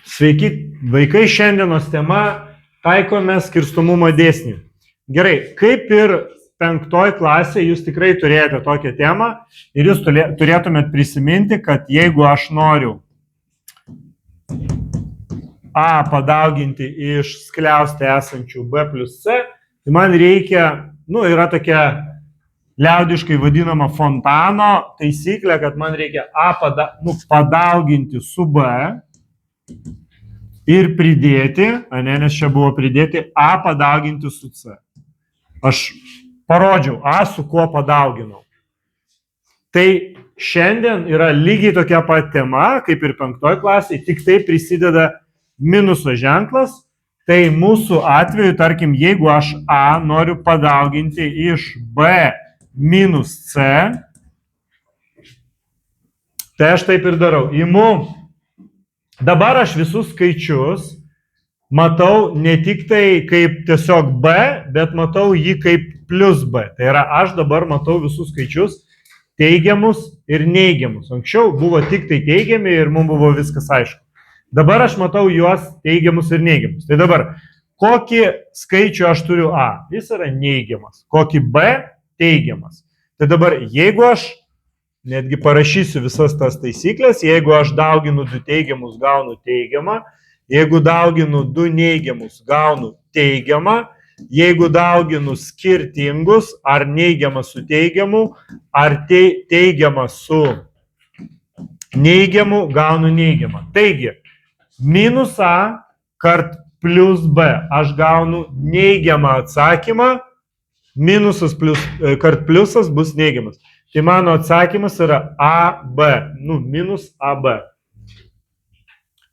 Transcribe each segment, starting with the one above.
Sveiki, vaikai, šiandienos tema taikome skirstomumo dėsnį. Gerai, kaip ir 5 klasėje jūs tikrai turėjote tokią temą ir jūs turėtumėt prisiminti, kad jeigu aš noriu A padauginti iš skliauste esančių B plus C, tai man reikia, yra tokia liaudiškai vadinama fontano taisyklė, kad man reikia A padauginti su B ir pridėti, nes čia buvo pridėti A padauginti su C. Aš parodžiau A su kuo padauginau. Tai šiandien yra lygiai tokia pat tema, kaip ir 5 klasėje, tik tai prisideda minuso ženklas. Tai mūsų atveju, tarkim, jeigu aš A noriu padauginti iš B minus C, tai aš taip ir darau. Imu, dabar aš visus skaičius matau ne tik tai kaip tiesiog B, bet matau jį kaip plus B. Tai yra, aš dabar matau visus skaičius teigiamus ir neigiamus. Anksčiau buvo tik tai teigiami ir mums buvo viskas aišku. Dabar aš matau juos teigiamus ir neigiamus. Tai dabar, kokį skaičių aš turiu A? Jis yra neigiamas. Kokį B? Teigiamas. Tai dabar, jeigu aš, netgi parašysiu visas tas taisyklės, jeigu aš dauginu 2 teigiamus, gaunu teigiamą, jeigu dauginu 2 neigiamus, gaunu teigiamą, jeigu dauginu skirtingus, ar neigiamą su teigiamu, ar teigiamą su neigiamu, gaunu neigiamą. Taigi, minus A kart plus B, aš gaunu neigiamą atsakymą, minusas kart pliusas bus neigiamas. Tai mano atsakymas yra AB, minus AB.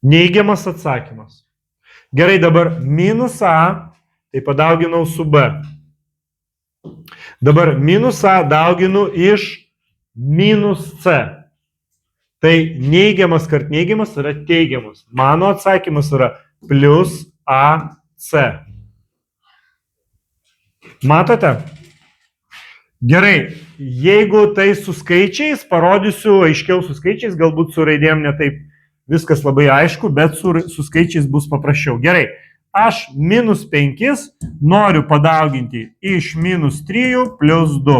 Neigiamas atsakymas. Gerai, dabar minus A, tai padauginau su B. Dabar minus A dauginu iš minus C. Tai neigiamas kart neigiamas yra teigiamas. Mano atsakymas yra plus AC. Matote? Gerai, jeigu tai su skaičiais, parodysiu aiškiau su skaičiais, galbūt su raidėm netaip viskas labai aišku, bet su skaičiais bus paprasčiau. Gerai, aš minus 5 noriu padauginti iš minus 3 plus 2.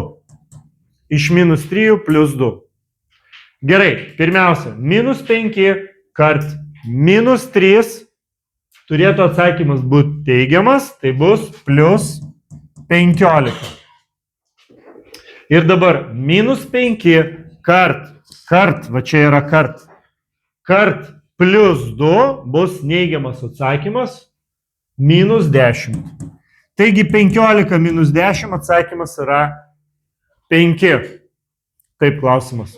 Iš minus 3 plus 2. Gerai, pirmiausia, minus 5 kart minus 3 turėtų atsakymas būti teigiamas, tai bus plus 15. Ir dabar minus 5 kart, va čia yra kart plus 2 bus neigiamas atsakymas minus 10. Taigi 15 minus 10 atsakymas yra 5. Taip, klausimas.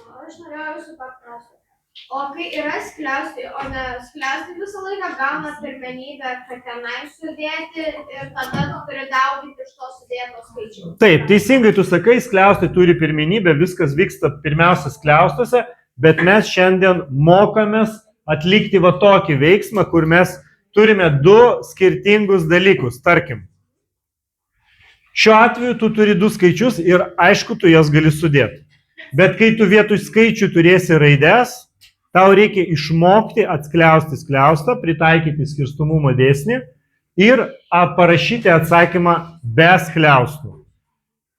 O kai yra skliaustai, o ne skliaustai visą laiką gauna pirmenybę, kad tenai sudėti ir tada tu turi dauginti iš to sudėto skaičių. Taip, teisingai tu sakai, skliaustai turi pirmenybę, viskas vyksta pirmiausia skliaustuose, bet mes šiandien mokomės atlikti va tokį veiksmą, kur mes turime 2 skirtingus dalykus. Tarkim, šiuo atveju tu turi 2 skaičius ir aišku, tu jas gali sudėti. Bet kai tu vietoj skaičių turėsi raides, tau reikia išmokti atskliausti skliaustą, pritaikyti skirstomumo dėsnį ir parašyti atsakymą be skliaustų.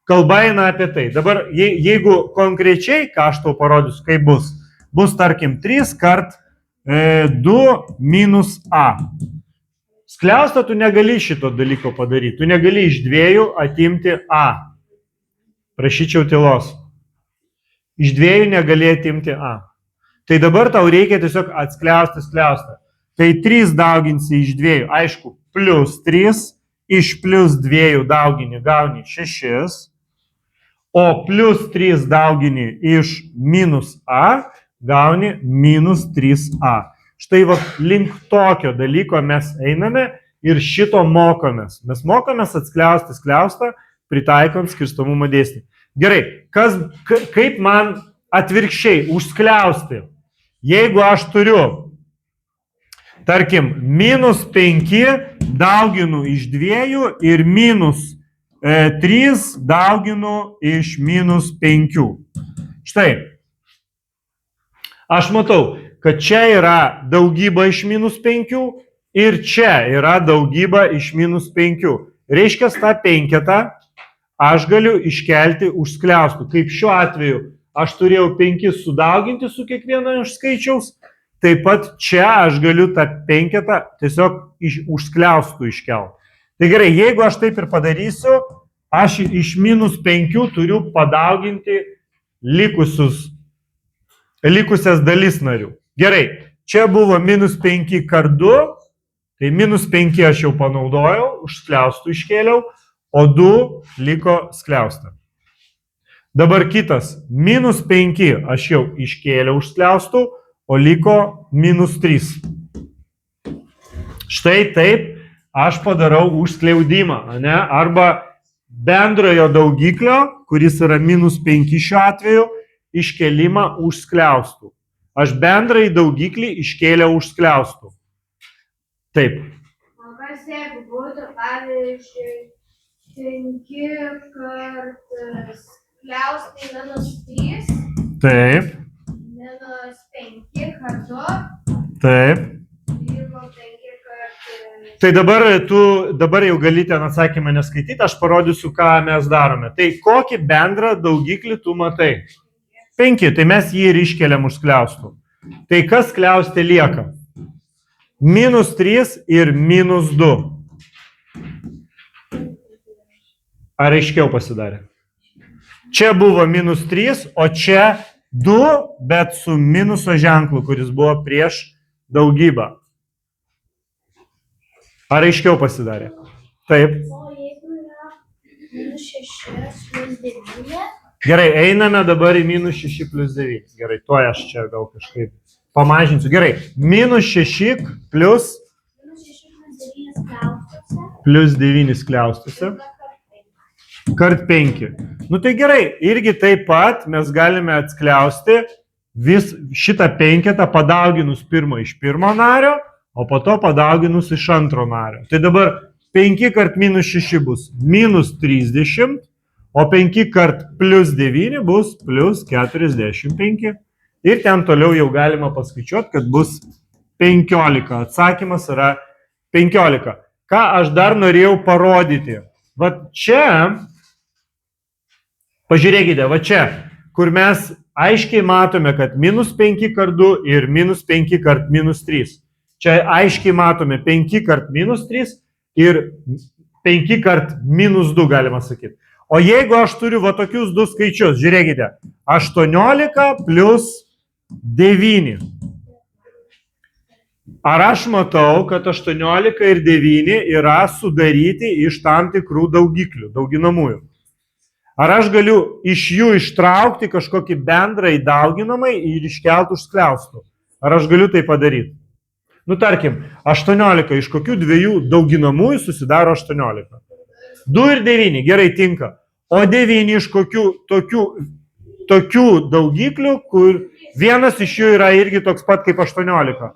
Kalba eina apie tai. Dabar, jeigu konkrečiai, ką aš tau parodysiu, kaip bus tarkim 3 kart 2 minus A. Skliaustą tu negali šito dalyko padaryti, tu negali iš 2 atimti A. Prašyčiau tylos. Iš 2 negali atimti A. Tai dabar tau reikia tiesiog atskliausti skliaustą. Tai 3 dauginsi iš 2, aišku, plus 3, iš plus 2 daugini gauni 6, o plus 3 daugini iš minus A gauni minus 3A. Štai va, link tokio dalyko mes einame ir šito mokomės. Mes mokomės atskliausti skliaustą, pritaikant skirstomumo dėsnį. Gerai, kaip man atvirkščiai užskliausti? Jeigu aš turiu, tarkim, minus 5 dauginu iš 2 ir minus 3 dauginu iš minus 5. Štai, aš matau, kad čia yra daugyba iš -5 ir čia yra daugyba iš -5. Reiškia, tą penketą aš galiu iškelti už skliaustų. Kaip šiuo atveju aš turėjau 5 sudauginti su kiekvieno iš skaičiaus, taip pat čia aš galiu tą penketą tiesiog už skliaustų iškelti. Tai gerai, jeigu aš taip ir padarysiu, aš iš -5 turiu padauginti likusias dalis narių. Gerai, čia buvo -5 kart 2, tai -5 aš jau panaudojau, už skliaustų iškėliau, o 2 liko skliaustą. Dabar kitas, -5 aš jau iškėliau už skliaustų, o liko -3. Štai taip aš padarau užskliaudimą, ne? Arba bendrojo daugiklio, kuris yra -5 šiuo atveju, iškėlimą už skliaustų. Aš bendrąjį daugiklį iškėliau už skliaustų. Taip. O kas jeigu būtų, pavyzdžiui, 5 kart skliaustai -3? Taip. -5 kart 2? Taip. Liko 5 kart... Tai dabar jau gali ten atsakymą neskaityti, aš parodysiu, ką mes darome. Tai kokį bendrą daugiklį tu matai? 5, tai mes jį ir iškeliam už skliaustų. Tai kas skliaustė lieka? -3 ir -2. Ar aiškiau pasidarė? Čia buvo -3, o čia 2, bet su minuso ženklu, kuris buvo prieš daugybą. Ar aiškiau pasidarė? Taip. O jeigu yra -6 plus 9? Gerai, einame dabar į -6 plus 9. Gerai, tuoj aš čia gal kažkaip pamažinsiu. Gerai, -6 plus... Plus 9 skliaustuose. Kart 5. Nu tai gerai, irgi taip pat mes galime atskliausti šitą penketą padauginus pirmą iš pirmo nario, o po to padauginus iš antro nario. Tai dabar 5 kart -6 bus -30, o 5 kart plus 9 bus plus 45. Ir ten toliau jau galima paskaičiuoti, kad bus 15. Atsakymas yra 15. Ką aš dar norėjau parodyti? Va čia, pažiūrėkite, va čia, kur mes aiškiai matome, kad -5 kart 2 ir -5 kart -3. Čia aiškiai matome 5 kart -3 ir 5 kart -2 galima sakyti. O jeigu aš turiu va tokius du skaičius, žiūrėkite, 18 plus 9. Ar aš matau, kad 18 ir 9 yra sudaryti iš tam tikrų daugiklių, dauginamųjų? Ar aš galiu iš jų ištraukti kažkokį bendrąjį dauginamąjį ir iškelti už skliaustų? Ar aš galiu tai padaryti? Nu, tarkim, 18 iš kokių dviejų dauginamųjų susidaro 18? 2 ir 9, gerai tinka. O 9 iš kokių tokių daugiklių, kur vienas iš jų yra irgi toks pat kaip 18?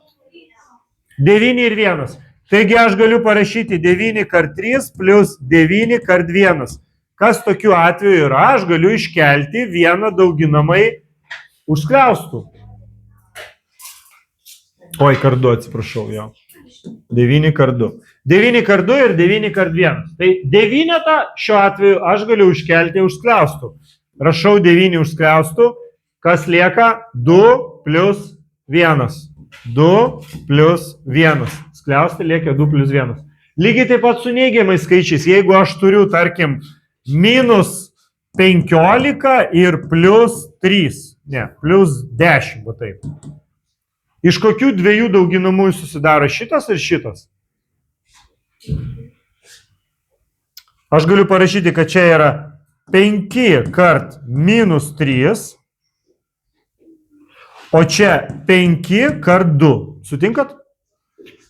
9 ir 1. Taigi aš galiu parašyti 9 kart 3 plus 9 kart 1. Kas tokiu atveju yra? Aš galiu iškelti vieną dauginamai už skliaustų. Oi, kart 2, atsiprašau, jo. 9 kart 2. 9 kart 2 ir 9 kart 1. Tai 9 šiuo atveju aš galiu iškelti už skliaustų. Rašau 9 už skliaustų. Kas lieka? 2 plus 1. 2 plus 1. Skliaustai lieka 2 plus 1. Lygiai taip pat su neigiamais skaičiais. Jeigu aš turiu, tarkim, -15 ir plus 3. Ne, plus 10, va taip. Iš kokių dviejų dauginamųjų susidaro šitas ir šitas? Aš galiu parašyti, kad čia yra 5 kart -3, o čia 5 kart 2. Sutinkat?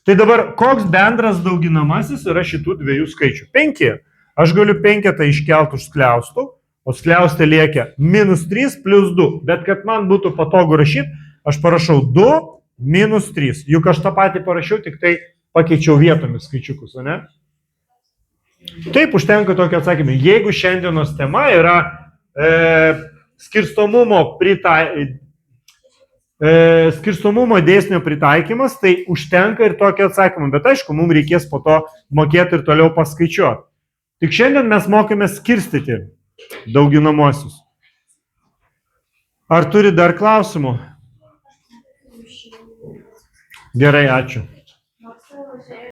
Tai dabar koks bendras dauginamasis yra šitų dviejų skaičių? 5. Aš galiu penketą iškelti už skliaustų, o skliaustė liekia -3 plus 2. Bet kad man būtų patogu rašyti, aš parašau 2 minus 3. Juk aš tą patį parašiau, tik tai pakeičiau vietomis skaičiukus, o ne? Taip, užtenka tokio atsakymą. Jeigu šiandienos tema yra skirstomumo skirstomumo dėsnio pritaikymas, tai užtenka ir tokio atsakymą, bet aišku, mums reikės po to mokėti ir toliau paskaičiuoti. Tik šiandien mes mokame skirstyti dauginamosius. Ar turi dar klausimų? Gerai, ačiū.